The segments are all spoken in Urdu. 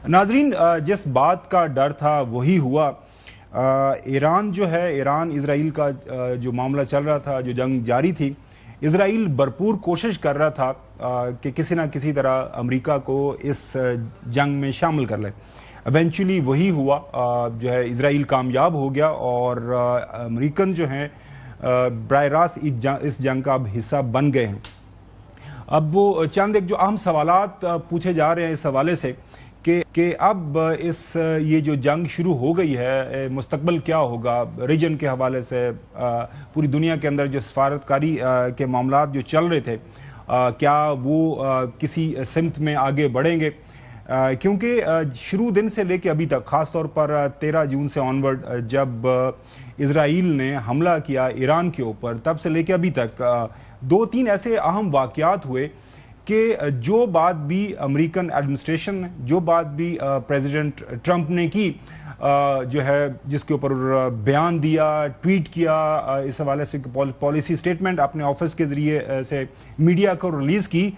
ناظرین، جس بات کا ڈر تھا وہی ہوا۔ ایران جو ہے، ایران اسرائیل کا جو معاملہ چل رہا تھا، جو جنگ جاری تھی، اسرائیل بھرپور کوشش کر رہا تھا کہ کسی نہ کسی طرح امریکہ کو اس جنگ میں شامل کر لے۔ ایونچولی وہی ہوا، جو ہے اسرائیل کامیاب ہو گیا اور امریکن جو ہیں براہ راست اس جنگ کا اب حصہ بن گئے ہیں۔ اب وہ چند ایک جو اہم سوالات پوچھے جا رہے ہیں اس حوالے سے کہ اب یہ جو جنگ شروع ہو گئی ہے، مستقبل کیا ہوگا ریجن کے حوالے سے، پوری دنیا کے اندر جو سفارتکاری کے معاملات جو چل رہے تھے، کیا وہ کسی سمت میں آگے بڑھیں گے؟ کیونکہ شروع دن سے لے کے ابھی تک، خاص طور پر 13 جون سے آنورڈ جب اسرائیل نے حملہ کیا ایران کے اوپر، تب سے لے کے ابھی تک 2-3 ایسے اہم واقعات ہوئے کہ جو بات بھی امریکن ایڈمنسٹریشن نے، جو بات بھی پریزیڈنٹ ٹرمپ نے کی، جو ہے جس کے اوپر بیان دیا، ٹویٹ کیا، اس حوالے سے پالیسی سٹیٹمنٹ اپنے آفس کے ذریعے سے میڈیا کو ریلیز کی،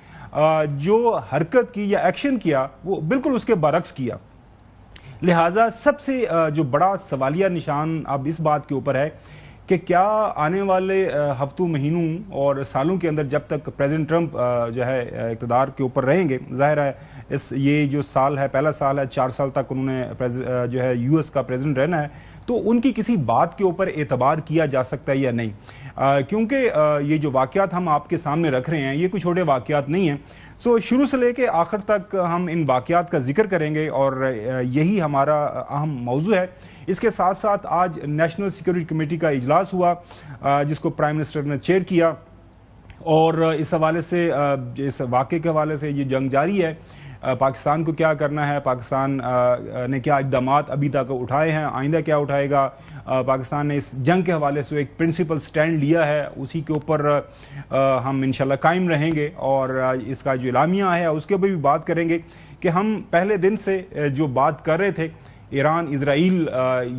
جو حرکت کی یا ایکشن کیا وہ بالکل اس کے برعکس کیا۔ لہٰذا سب سے جو بڑا سوالیہ نشان اب اس بات کے اوپر ہے کہ کیا آنے والے ہفتوں، مہینوں اور سالوں کے اندر، جب تک پریزیڈنٹ ٹرمپ جو ہے اقتدار کے اوپر رہیں گے، ظاہر ہے یہ جو سال ہے، پہلا سال ہے، 4 سال تک انہوں نے جو ہے یو ایس کا پریزیڈنٹ رہنا ہے، تو ان کی کسی بات کے اوپر اعتبار کیا جا سکتا ہے یا نہیں؟ کیونکہ یہ جو واقعات ہم آپ کے سامنے رکھ رہے ہیں یہ کوئی چھوٹے واقعات نہیں ہیں۔ شروع سے لے کے آخر تک ہم ان واقعات کا ذکر کریں گے اور یہی ہمارا اہم موضوع ہے۔ اس کے ساتھ ساتھ آج نیشنل سیکورٹی کمیٹی کا اجلاس ہوا جس کو پرائم منسٹر نے چیئر کیا، اور اس حوالے سے، اس واقعے کے حوالے سے، یہ جنگ جاری ہے، پاکستان کو کیا کرنا ہے، پاکستان نے کیا اقدامات ابھی تک اٹھائے ہیں، آئندہ کیا اٹھائے گا، پاکستان نے اس جنگ کے حوالے سے ایک پرنسپل سٹینڈ لیا ہے، اسی کے اوپر ہم انشاءاللہ قائم رہیں گے، اور اس کا جو اعلامیہ ہے اس کے اوپر بھی بات کریں گے کہ ہم پہلے دن سے جو بات کر رہے تھے ایران اسرائیل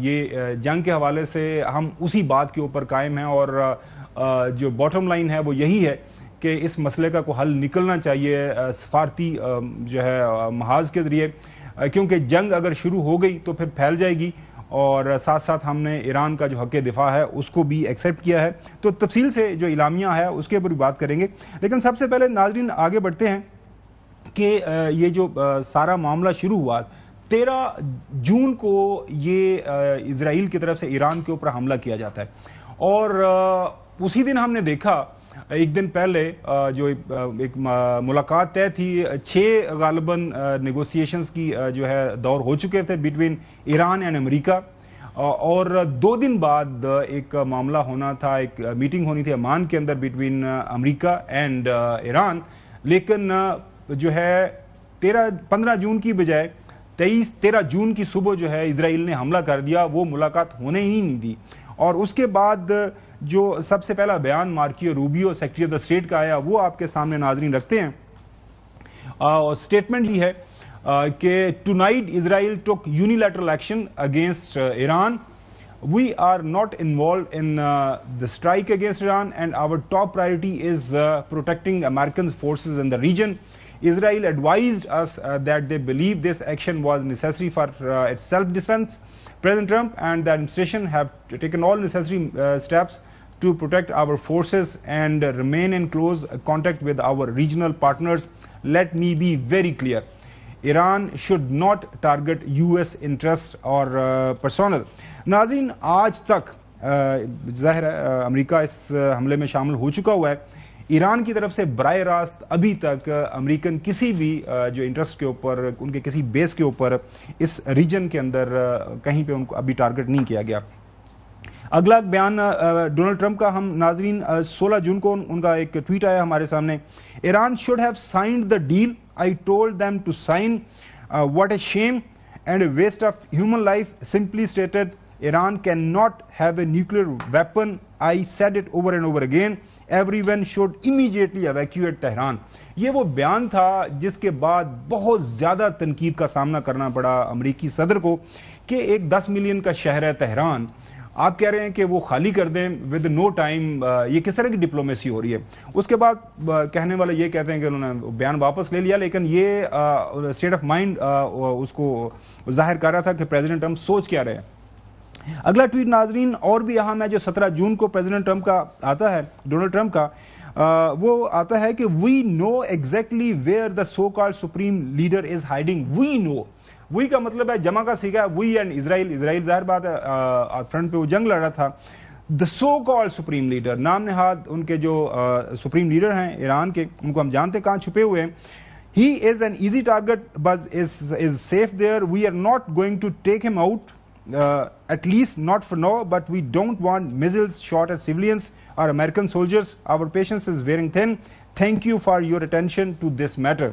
یہ جنگ کے حوالے سے، ہم اسی بات کے اوپر قائم ہیں، اور جو باٹم لائن ہے وہ یہی ہے کہ اس مسئلے کا کوئی حل نکلنا چاہیے سفارتی جو ہے محاذ کے ذریعے، کیونکہ جنگ اگر شروع ہو گئی تو پھر پھیل جائے گی، اور ساتھ ساتھ ہم نے ایران کا جو حق دفاع ہے اس کو بھی ایکسیپٹ کیا ہے۔ تو تفصیل سے جو اعلامیہ ہے اس کے اوپر بھی بات کریں گے، لیکن سب سے پہلے ناظرین آگے بڑھتے ہیں کہ یہ جو سارا معاملہ شروع ہوا 13 جون کو، یہ اسرائیل کی طرف سے ایران کے اوپر حملہ کیا جاتا ہے، اور اسی دن ہم نے دیکھا، ایک دن پہلے جو ایک ملاقات طے تھی، 6 غالباً نیگوسیشنز کی جو ہے دور ہو چکے تھے بٹوین ایران اینڈ امریکہ، اور 2 دن بعد ایک معاملہ ہونا تھا، ایک میٹنگ ہونی تھی عمان کے اندر بٹوین امریکہ اینڈ ایران، لیکن جو ہے 15 جون کی بجائے 13 جون کی صبح جو ہے اسرائیل نے حملہ کر دیا، وہ ملاقات ہونے ہی نہیں دی۔ اور اس کے بعد جو سب سے پہلا بیان Marco Rubio secretary of the state کا آیا، وہ آپ کے سامنے ناظرین رکھتے ہیں، اور اسٹیٹمنٹ ہی ہے کہ ٹونائٹ اسرائیل ٹوک unilateral action against Iran, we are not involved in the strike against Iran and our top priority is protecting American forces in the region. Israel advised us that they believe this action was necessary for its self-defense. President Trump and the administration have taken all necessary steps to protect our forces and remain in close contact with our regional partners. Let me be very clear. Iran should not target US interests or personnel. ناظرین آج تک ظاہر ہے امریکہ اس حملے میں شامل ہو چکا ہوا ہے، ایران کی طرف سے براہ راست ابھی تک امریکن کسی بھی جو انٹرسٹ کے اوپر، ان کے کسی بیس کے اوپر اس ریجن کے اندر کہیں پہ ان کو ابھی ٹارگٹ نہیں کیا گیا۔ اگلا بیان ڈونلڈ ٹرمپ کا، ہم ناظرین 16 جون کو ان کا ایک ٹویٹ آیا ہمارے سامنے، Iran should have signed the deal, I told them to sign, what a shame and a waste of human life, simply stated Iran cannot have a nuclear weapon. I said it over and over again. Everyone should immediately evacuate Tehran. یہ وہ بیان تھا جس کے بعد بہت زیادہ تنقید کا سامنا کرنا پڑا امریکی صدر کو کہ ایک 10 ملین کا شہر ہے تہران، آپ کہہ رہے ہیں کہ وہ خالی کر دیں ود نو ٹائم. یہ کس طرح کی ڈپلومیسی ہو رہی ہے؟ اس کے بعد کہنے والے یہ کہتے ہیں کہ انہوں نے بیان واپس لے لیا، لیکن یہ اسٹیٹ آف مائنڈ اس کو ظاہر کر رہا تھا کہ پریزیڈنٹ ٹرمپ سوچ کیا رہے ہیں. اگلا ٹویٹ ناظرین اور بھی اہم ہے، جو 17 جون کو پریزیڈنٹ ٹرمپ کا آتا ہے، ڈونلڈ ٹرمپ کا، وہ آتا ہے کہ we know exactly where the so called supreme leader is hiding. We know, we کا مطلب ہے جمع کا سیگا، وی اینڈ اسرائیل ظاہر بات ہے فرنٹ پہ وہ جنگ لڑ رہا تھا. دا سو کالڈ سپریم لیڈر، نام نہاد ان کے جو سپریم لیڈر ہیں ایران کے، ان کو ہم جانتے ہیں کہاں چھپے ہوئے ہیں. He is an easy target but is safe there. We are not going to take him out, at least not for now, but we don't want missiles shot at civilians or American soldiers. Our patience is wearing thin. Thank you for your attention to this matter.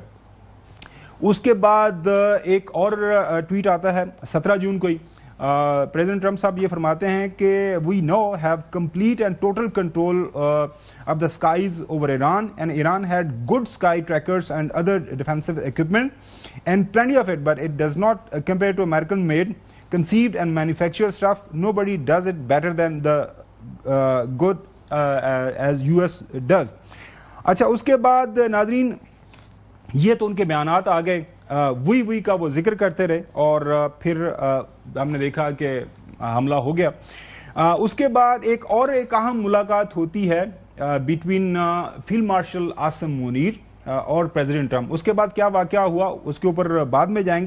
اس کے بعد ایک اور ٹویٹ آتا ہے 17 جون کو ہی. پریزیڈنٹ ٹرمپ صاحب یہ فرماتے ہیں کہ we know have complete and total control of the skies over Iran and Iran had good sky trackers and other defensive equipment and plenty of it, but it does not compare to American made, conceived and manufactured stuff. Nobody does it better than the good as US does. اچھا اس کے بعد ناظرین یہ تو ان کے بیانات آ گئے، وی کا وہ ذکر کرتے رہے اور پھر ہم نے دیکھا کہ حملہ ہو گیا. اس کے بعد ایک اہم ملاقات ہوتی ہے between field marshal Asim Munir اور پریزیڈنٹ ٹرمپ. اس کے بعد کیا واقعہ ہوا اس کے اوپر بعد میں جائیں گے.